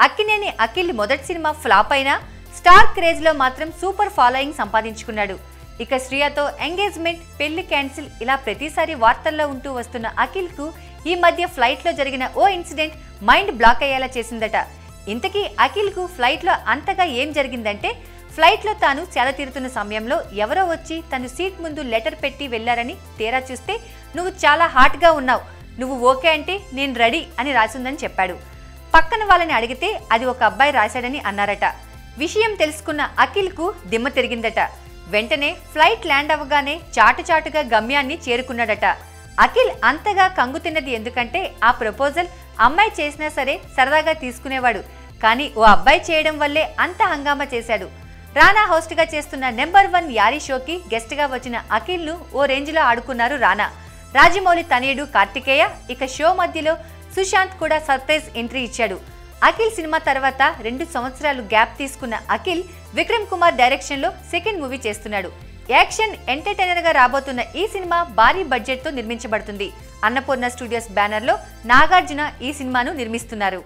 అక్కినేని అఖిల్ మొదటి cinema flop అయినా star craze లో మాత్రం సూపర్ ఫాలోయింగ్ సంపాదించుకున్నాడు. ఇక శ్రియతో ఎంగేజ్మెంట్, పెళ్లి క్యాన్సిల్ ఇలా ప్రతిసారి వార్తల్లో ఉంటూ వస్తున్న అఖిల్ కు ఈ మధ్య ఫ్లైట్ లో జరిగిన ఓ ఇన్సిడెంట్ మైండ్ బ్లాక్ అయ్యేలా చేసిందట. ఇంతకీ అఖిల్ కు ఫ్లైట్ లో అంతగా ఏం జరిగిందంటే, ఫ్లైట్ లో తాను సేద తీరుతున్న సమయంలో ఎవరో వచ్చి తను సీట్ ముందు లెటర్ పెట్టి వెళ్లారని, తీరా చూస్తే నువ్వు చాలా హాట్ గా ఉన్నావు, నువ్వు ఓకే అంటే నేను రెడీ అని రాసిందని చెప్పాడు. పక్కన వాళ్ళని అడిగితే అది ఒక అబ్బాయి రాశాడని అన్నారట. విషయం తెలుసుకున్న అఖిల్ కు దిమ్మ తిరిగిందట. వెంటనే ఫ్లైట్ ల్యాండ్ అవ్వగానే చాటుచాటుగా గమ్యాన్ని చేరుకున్నాడట. అఖిల్ అంతగా కంగు తిన్నది ఎందుకంటే ఆ ప్రపోజల్ అమ్మాయి చేసినా సరే సరదాగా తీసుకునేవాడు, కానీ ఓ అబ్బాయి చేయడం వల్లే అంత హంగామా చేశాడు. రానా హోస్ట్ గా చేస్తున్న నెంబర్ 1 యారీ షోకి గెస్ట్ గా వచ్చిన అఖిల్ ను ఓ రేంజ్ లో ఆడుకున్నారు రానా. రాజమౌళి తనయుడు కార్తికేయ, ఇక షో మధ్యలో సుశాంత్ కూడా సర్ప్రైజ్ ఎంట్రీ ఇచ్చాడు. అఖిల్ సినిమా తర్వాత 2 సంవత్సరాలు గ్యాప్ తీసుకున్న అఖిల్ విక్రమ్ కుమార్ డైరెక్షన్ లో సెకండ్ మూవీ చేస్తున్నాడు. యాక్షన్ ఎంటర్టైనర్ గా రాబోతున్న ఈ సినిమా భారీ బడ్జెట్ తో నిర్మించబడుతుంది. అన్నపూర్ణ స్టూడియోస్ బ్యానర్ లో నాగార్జున ఈ సినిమాను నిర్మిస్తున్నారు.